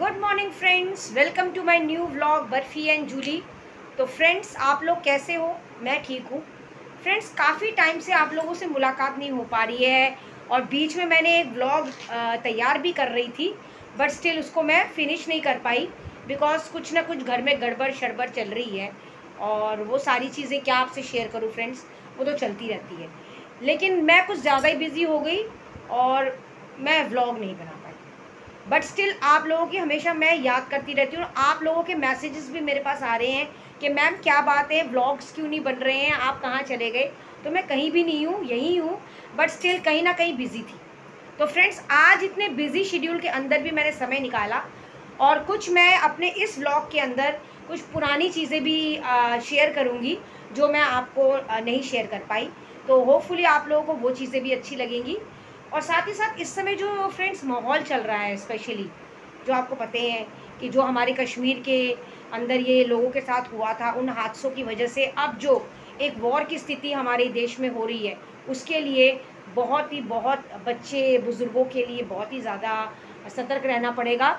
Good morning friends, welcome to my new vlog Barfi and Julie. तो friends, आप लोग कैसे हो? मैं ठीक हूँ। फ्रेंड्स, काफ़ी टाइम से आप लोगों से मुलाकात नहीं हो पा रही है और बीच में मैंने एक व्लॉग तैयार भी कर रही थी, बट स्टिल उसको मैं फिनिश नहीं कर पाई बिकॉज कुछ ना कुछ घर में गड़बड़ शड़बड़ चल रही है और वो सारी चीज़ें क्या आपसे शेयर करूँ फ्रेंड्स, वो तो चलती रहती है। लेकिन मैं कुछ ज़्यादा ही बिज़ी हो गई और मैं व्लॉग नहीं बना पाई, बट स्टिल आप लोगों की हमेशा मैं याद करती रहती हूँ। आप लोगों के मैसेजेस भी मेरे पास आ रहे हैं कि मैम क्या बात है, व्लॉग्स क्यों नहीं बन रहे हैं, आप कहाँ चले गए? तो मैं कहीं भी नहीं हूँ, यहीं हूँ, बट स्टिल कहीं ना कहीं बिज़ी थी। तो फ्रेंड्स, आज इतने बिज़ी शेड्यूल के अंदर भी मैंने समय निकाला और कुछ मैं अपने इस व्लॉग के अंदर कुछ पुरानी चीज़ें भी शेयर करूँगी जो मैं आपको नहीं शेयर कर पाई। तो होपफुली आप लोगों को वो चीज़ें भी अच्छी लगेंगी। और साथ ही साथ इस समय जो फ्रेंड्स माहौल चल रहा है, स्पेशली जो आपको पता है कि जो हमारे कश्मीर के अंदर ये लोगों के साथ हुआ था, उन हादसों की वजह से अब जो एक वॉर की स्थिति हमारे देश में हो रही है, उसके लिए बहुत बच्चे बुज़ुर्गों के लिए बहुत ही ज़्यादा सतर्क रहना पड़ेगा।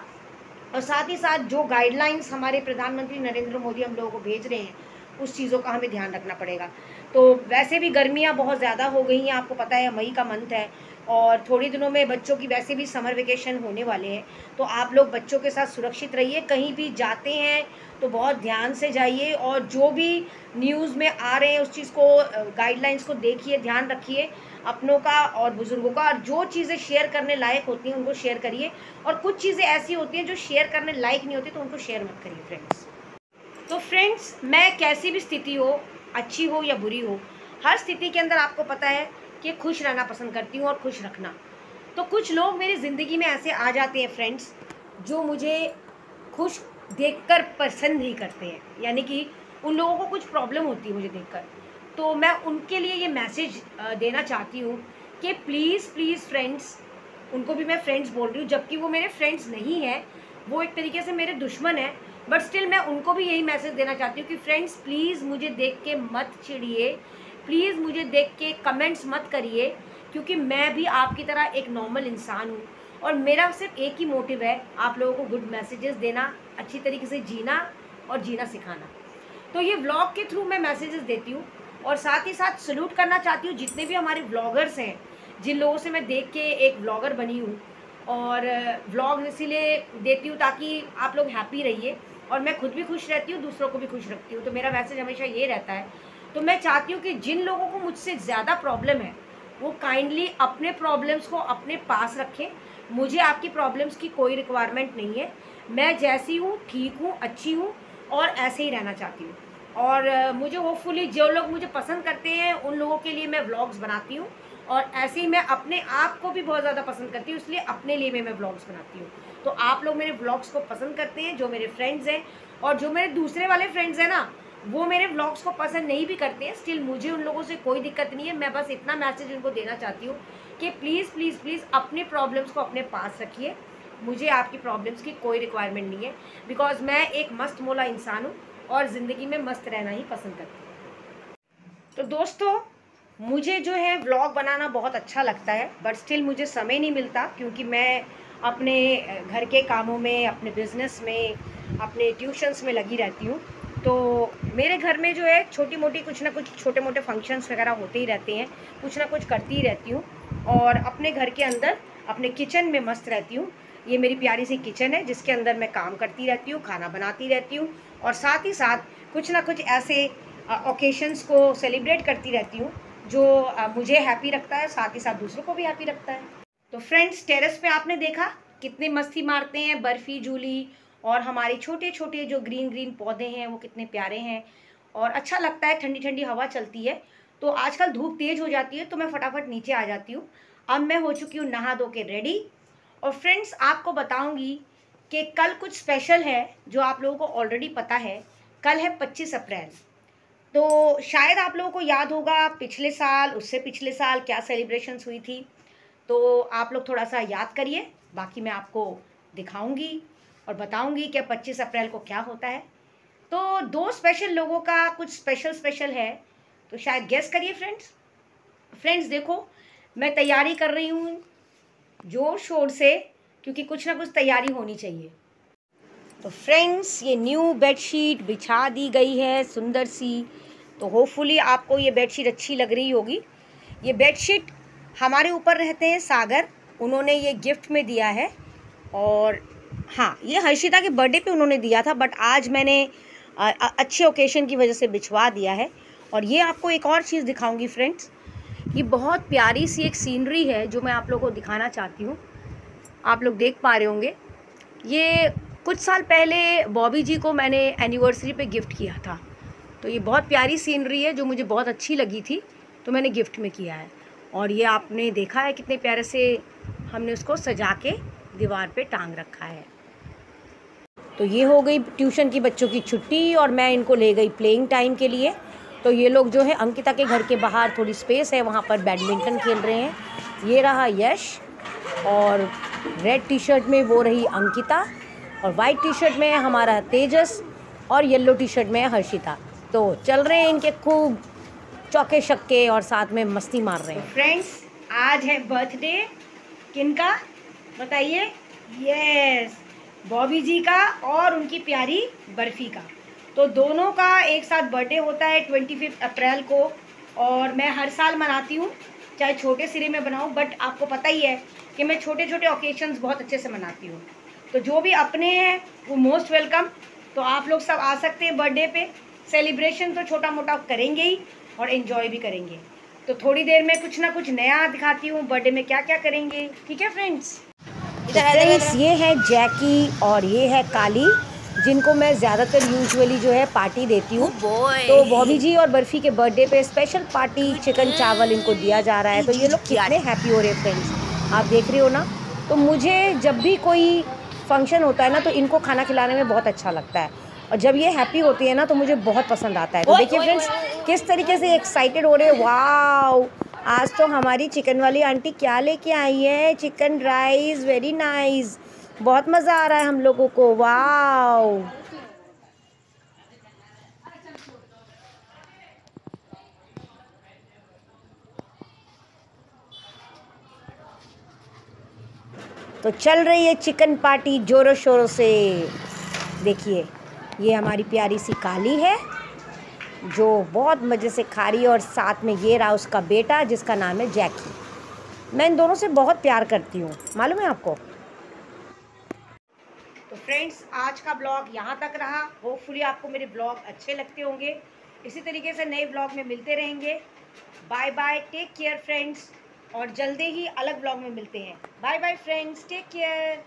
और साथ ही साथ जो गाइडलाइंस हमारे प्रधानमंत्री नरेंद्र मोदी हम लोगों को भेज रहे हैं, उस चीज़ों का हमें ध्यान रखना पड़ेगा। तो वैसे भी गर्मियाँ बहुत ज़्यादा हो गई हैं, आपको पता है मई का मंथ है और थोड़ी दिनों में बच्चों की वैसे भी समर वेकेशन होने वाले हैं। तो आप लोग बच्चों के साथ सुरक्षित रहिए, कहीं भी जाते हैं तो बहुत ध्यान से जाइए और जो भी न्यूज़ में आ रहे हैं उस चीज़ को, गाइडलाइंस को देखिए, ध्यान रखिए अपनों का और बुज़ुर्गों का। और जो चीज़ें शेयर करने लायक होती हैं उनको शेयर करिए और कुछ चीज़ें ऐसी होती हैं जो शेयर करने लायक नहीं होती, तो उनको शेयर मत करिए फ्रेंड्स। तो फ्रेंड्स, मैं कैसी भी स्थिति हो, अच्छी हो या बुरी हो, हर स्थिति के अंदर आपको पता है कि खुश रहना पसंद करती हूँ और खुश रखना। तो कुछ लोग मेरी ज़िंदगी में ऐसे आ जाते हैं फ्रेंड्स, जो मुझे खुश देखकर पसंद नहीं करते हैं, यानी कि उन लोगों को कुछ प्रॉब्लम होती है मुझे देखकर। तो मैं उनके लिए ये मैसेज देना चाहती हूँ कि प्लीज़ प्लीज़ फ्रेंड्स, उनको भी मैं फ्रेंड्स बोल रही हूँ जबकि वो मेरे फ्रेंड्स नहीं हैं, वो एक तरीके से मेरे दुश्मन हैं, बट स्टिल मैं उनको भी यही मैसेज देना चाहती हूँ कि फ्रेंड्स प्लीज़ मुझे देख के मत चिढ़िए, प्लीज़ मुझे देख के कमेंट्स मत करिए, क्योंकि मैं भी आपकी तरह एक नॉर्मल इंसान हूँ और मेरा सिर्फ एक ही मोटिव है, आप लोगों को गुड मैसेजेस देना, अच्छी तरीके से जीना और जीना सिखाना। तो ये व्लॉग के थ्रू मैं मैसेजेस देती हूँ और साथ ही साथ सल्यूट करना चाहती हूँ जितने भी हमारे व्लॉगर्स हैं, जिन लोगों से मैं देख के एक व्लॉगर बनी हूँ। और व्लॉग इसीलिए देती हूँ ताकि आप लोग हैप्पी रहिए और मैं खुद भी खुश रहती हूँ, दूसरों को भी खुश रखती हूँ। तो मेरा मैसेज हमेशा ये रहता है। तो मैं चाहती हूँ कि जिन लोगों को मुझसे ज़्यादा प्रॉब्लम है वो काइंडली अपने प्रॉब्लम्स को अपने पास रखें। मुझे आपकी प्रॉब्लम्स की कोई रिक्वायरमेंट नहीं है, मैं जैसी हूँ ठीक हूँ, अच्छी हूँ और ऐसे ही रहना चाहती हूँ। और मुझे होपफुली जो लोग मुझे पसंद करते हैं उन लोगों के लिए मैं व्लॉग्स बनाती हूँ और ऐसे ही मैं अपने आप को भी बहुत ज़्यादा पसंद करती हूँ, इसलिए अपने लिए भी मैं व्लॉग्स बनाती हूँ। तो आप लोग मेरे व्लॉग्स को पसंद करते हैं, जो मेरे फ्रेंड्स हैं, और जो मेरे दूसरे वाले फ्रेंड्स हैं ना, वो मेरे व्लॉग्स को पसंद नहीं भी करते हैं, स्टिल मुझे उन लोगों से कोई दिक्कत नहीं है। मैं बस इतना मैसेज उनको देना चाहती हूँ कि प्लीज़ प्लीज़ प्लीज़ अपने प्रॉब्लम्स को अपने पास रखिए, मुझे आपकी प्रॉब्लम्स की कोई रिक्वायरमेंट नहीं है, बिकॉज मैं एक मस्त मोला इंसान हूँ और ज़िंदगी में मस्त रहना ही पसंद करती हूँ। तो दोस्तों, मुझे जो है व्लॉग बनाना बहुत अच्छा लगता है, बट स्टिल मुझे समय नहीं मिलता क्योंकि मैं अपने घर के कामों में, अपने बिज़नेस में, अपने ट्यूशन्स में लगी रहती हूँ। तो मेरे घर में जो है छोटी मोटी कुछ ना कुछ छोटे मोटे फंक्शंस वगैरह होते ही रहते हैं, कुछ ना कुछ करती ही रहती हूँ और अपने घर के अंदर अपने किचन में मस्त रहती हूँ। ये मेरी प्यारी सी किचन है जिसके अंदर मैं काम करती रहती हूँ, खाना बनाती रहती हूँ और साथ ही साथ कुछ ना कुछ ऐसे ओकेशंस को सेलिब्रेट करती रहती हूँ जो मुझे हैप्पी रखता है, साथ ही साथ दूसरों को भी हैप्पी रखता है। तो फ्रेंड्स, टेरेस पे आपने देखा कितने मस्ती मारते हैं बर्फ़ी, जूली और हमारे छोटे छोटे जो ग्रीन ग्रीन पौधे हैं वो कितने प्यारे हैं और अच्छा लगता है, ठंडी ठंडी हवा चलती है। तो आजकल धूप तेज़ हो जाती है तो मैं फटाफट नीचे आ जाती हूँ। अब मैं हो चुकी हूँ नहा धो के रेडी। और फ्रेंड्स, आपको बताऊँगी कि कल कुछ स्पेशल है जो आप लोगों को ऑलरेडी पता है। कल है 25 अप्रैल। तो शायद आप लोगों को याद होगा पिछले साल, उससे पिछले साल क्या सेलिब्रेशंस हुई थी। तो आप लोग थोड़ा सा याद करिए, बाकी मैं आपको दिखाऊंगी और बताऊंगी कि 25 अप्रैल को क्या होता है। तो दो स्पेशल लोगों का कुछ स्पेशल स्पेशल है, तो शायद गेस करिए फ्रेंड्स। फ्रेंड्स देखो, मैं तैयारी कर रही हूँ जोर शोर से, क्योंकि कुछ ना कुछ तैयारी होनी चाहिए। तो फ्रेंड्स ये न्यू बेडशीट बिछा दी गई है सुंदर सी। तो होपफुली आपको ये बेडशीट अच्छी लग रही होगी। ये बेडशीट हमारे ऊपर रहते हैं सागर, उन्होंने ये गिफ्ट में दिया है। और हाँ, ये हर्षिता के बर्थडे पे उन्होंने दिया था, बट आज मैंने अच्छे ओकेशन की वजह से बिछवा दिया है। और ये आपको एक और चीज़ दिखाऊंगी फ्रेंड्स, ये बहुत प्यारी सी एक सीनरी है जो मैं आप लोगों को दिखाना चाहती हूँ। आप लोग देख पा रहे होंगे, ये कुछ साल पहले बॉबी जी को मैंने एनिवर्सरी पे गिफ्ट किया था। तो ये बहुत प्यारी सीनरी है जो मुझे बहुत अच्छी लगी थी, तो मैंने गिफ्ट में किया है। और ये आपने देखा है कितने प्यारे से हमने उसको सजा के दीवार पे टांग रखा है। तो ये हो गई ट्यूशन की बच्चों की छुट्टी और मैं इनको ले गई प्लेइंग टाइम के लिए। तो ये लोग जो है अंकिता के घर के बाहर थोड़ी स्पेस है, वहाँ पर बैडमिंटन खेल रहे हैं। ये रहा यश, और रेड टी शर्ट में वो रही अंकिता, और वाइट टी शर्ट में हमारा तेजस, और येलो टी शर्ट में हर्षिता। तो चल रहे हैं इनके खूब चौके शक्के और साथ में मस्ती मार रहे हैं। फ्रेंड्स आज है बर्थडे किनका बताइए? यस, बॉबी जी का और उनकी प्यारी बर्फ़ी का। तो दोनों का एक साथ बर्थडे होता है 25 अप्रैल को, और मैं हर साल मनाती हूँ, चाहे छोटे सिरे में बनाऊँ, बट आपको पता ही है कि मैं छोटे छोटे ओकेशंस बहुत अच्छे से मनाती हूँ। तो जो भी अपने हैं वो मोस्ट वेलकम। तो आप लोग सब आ सकते हैं बर्थडे पे। सेलिब्रेशन तो छोटा मोटा करेंगे ही और एंजॉय भी करेंगे। तो थोड़ी देर में कुछ ना कुछ नया दिखाती हूँ बर्थडे में क्या क्या करेंगे। ठीक है फ्रेंड्स? फ्रेंड्स ये है जैकी और ये है काली, जिनको मैं ज़्यादातर यूजुअली जो है पार्टी देती हूँ। तो बॉबी जी और बर्फ़ी के बर्थडे पे स्पेशल पार्टी चिकन चावल इनको दिया जा रहा है। तो ये लोग कितने हैप्पी हो रहे हैं फ्रेंड्स, आप देख रहे हो ना। तो मुझे जब भी कोई फंक्शन होता है ना, तो इनको खाना खिलाने में बहुत अच्छा लगता है, और जब ये हैप्पी होती है ना तो मुझे बहुत पसंद आता है। तो देखिए फ्रेंड्स किस तरीके से एक्साइटेड हो रहे हैं। वाओ, आज तो हमारी चिकन वाली आंटी क्या लेके आई है, चिकन राइस, वेरी नाइस, बहुत मज़ा आ रहा है हम लोगों को। वाओ, तो चल रही है चिकन पार्टी जोरों शोरों से। देखिए ये हमारी प्यारी सी काली है जो बहुत मज़े से खा रही है, और साथ में ये रहा उसका बेटा जिसका नाम है जैकी। मैं इन दोनों से बहुत प्यार करती हूँ, मालूम है आपको। तो फ्रेंड्स आज का ब्लॉग यहाँ तक रहा। होपफुली आपको मेरे ब्लॉग अच्छे लगते होंगे। इसी तरीके से नए ब्लॉग में मिलते रहेंगे। Bye bye, take care friends, और जल्दी ही अलग ब्लॉग में मिलते हैं। Bye bye friends, take care.